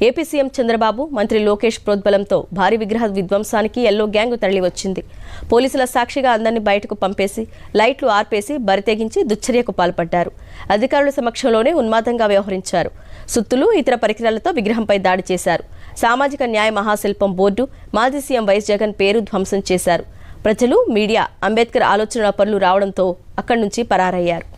AP CM Chandrababu మంత్రి లోకేష్ ప్రోద్బలంతో భారీ విగ్రహ విధ్వంసానికి ఎల్లో గ్యాంగ్ తరలివచ్చింది. పోలీసుల సాక్షిగా అందరినీ బయటకు పంపేసి లైట్లు ఆర్పేసి బరితెగించి దుశ్చర్యకు పాల్పడ్డారు. అధికారుల సమక్షంలోనే ఉన్మాదంగా వ్యవహరించారు. సుత్తులు, ఇతర పరికరాలతో విగ్రహంపై దాడి చేశారు. సామాజిక న్యాయ మహాశిల్పం బోర్డు, మాజీ సీఎం వైఎస్ జగన్ పేరు ధ్వంసం చేశారు. ప్రజలు, మీడియా అంబేద్కర్ ఆలోచనల పరులు రావడంతో అక్కడి నుంచి పరారయ్యారు.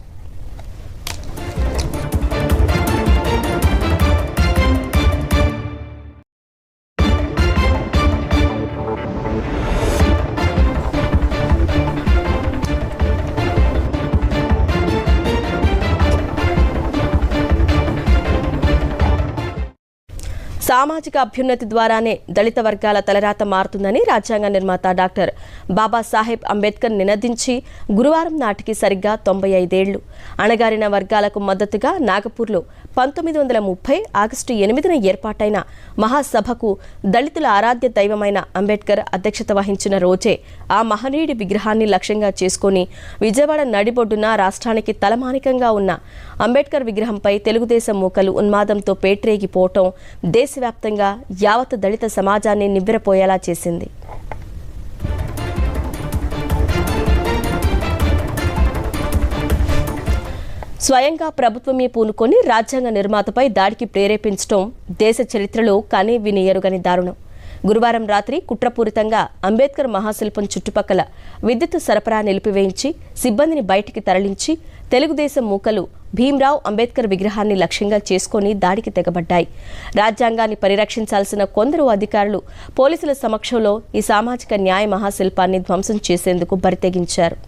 సామాజిక అభ్యున్నతి ద్వారానే దళిత వర్గాల తలరాత మారుతుందని రాజ్యాంగ నిర్మాత డాక్టర్ బాబాసాహెబ్ అంబేద్కర్ నినదించి గురువారం నాటికి సరిగ్గా 95 ఏళ్లు. అణగారిన వర్గాలకు మద్దతుగా నాగపూర్లో 1930 ఆగస్టు 8న ఏర్పాటైన మహాసభకు దళితుల ఆరాధ్య దైవమైన అంబేద్కర్ అధ్యక్షత వహించిన రోజే ఆ మహనీయుడి విగ్రహాన్ని లక్ష్యంగా చేసుకుని విజయవాడ నడిబొడ్డున రాష్ట్రానికి తలమానికంగా ఉన్న అంబేద్కర్ విగ్రహంపై తెలుగుదేశం మూకలు ఉన్మాదంతో పేట్రేగిపోవటం దేశవ్యాప్తంగా యావత్ దళిత సమాజాన్ని నివ్వెరపోయేలా చేసింది. స్వయంగా ప్రభుత్వమే పూనుకొని రాజ్యాంగ నిర్మాతపై దాడికి ప్రేరేపించడం దేశ చరిత్రలో కనీ విని ఎరుగని దారుణం. గురువారం రాత్రి కుట్రపూరితంగా అంబేద్కర్ మహాశిల్పం చుట్టుపక్కల విద్యుత్ సరఫరా నిలిపివేయించి సిబ్బందిని బయటికి తరలించి తెలుగుదేశం మూకలు భీమ్రావ్ అంబేద్కర్ విగ్రహాన్ని లక్ష్యంగా చేసుకుని దాడికి తెగబడ్డాయి. రాజ్యాంగాన్ని పరిరక్షించాల్సిన కొందరు అధికారులు పోలీసుల సమక్షంలో ఈ సామాజిక న్యాయ మహాశిల్పాన్ని ధ్వంసం చేసేందుకు బరితెగించారు.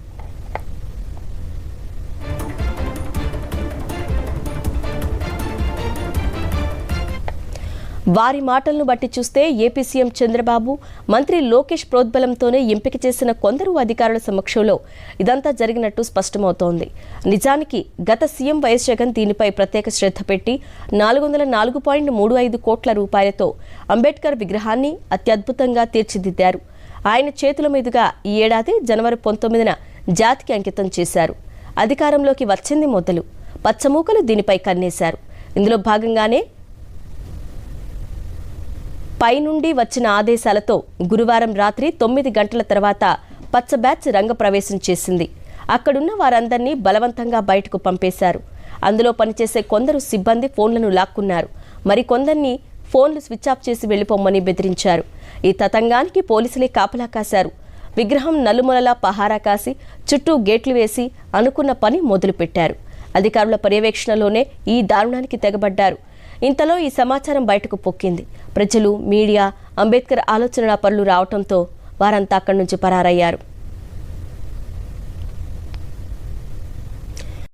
వారి మాటలను బట్టి చూస్తే ఏపీ సీఎం చంద్రబాబు, మంత్రి లోకేష్ ప్రోద్బలంతోనే ఎంపిక చేసిన కొందరు అధికారుల సమక్షంలో ఇదంతా జరిగినట్టు స్పష్టమవుతోంది. నిజానికి గత సీఎం వైఎస్ జగన్ దీనిపై ప్రత్యేక శ్రద్ధ పెట్టి 404.35 కోట్ల రూపాయలతో అంబేద్కర్ విగ్రహాన్ని అత్యద్భుతంగా తీర్చిదిద్దారు. ఆయన చేతుల మీదుగా ఈ ఏడాది జనవరి 19న జాతికి అంకితం చేశారు. అధికారంలోకి వచ్చింది మొదలు పచ్చమూకలు దీనిపై కన్నేశారు. ఇందులో భాగంగానే పైనుండి వచ్చిన ఆదేశాలతో గురువారం రాత్రి 9 గంటల తర్వాత పచ్చ బ్యాచ్ రంగప్రవేశం చేసింది. అక్కడున్న వారందరినీ బలవంతంగా బయటకు పంపేశారు. అందులో పనిచేసే కొందరు సిబ్బంది ఫోన్లను లాక్కున్నారు. మరికొందరిని ఫోన్లు స్విచ్ ఆఫ్ చేసి వెళ్లిపోమ్మని బెదిరించారు. ఈ తతంగానికి పోలీసులే కాపలా కాశారు. విగ్రహం నలుమూలలా పహారా కాసి చుట్టూ గేట్లు వేసి అనుకున్న పని మొదలుపెట్టారు. అధికారుల పర్యవేక్షణలోనే ఈ దారుణానికి తెగబడ్డారు. ఇంతలో ఈ సమాచారం బయటకు పొక్కింది. ప్రజలు, మీడియా అంబేద్కర్ ఆలోచనల పరులు రావడంతో వారంతా అక్కడి నుంచి పరారయ్యారు.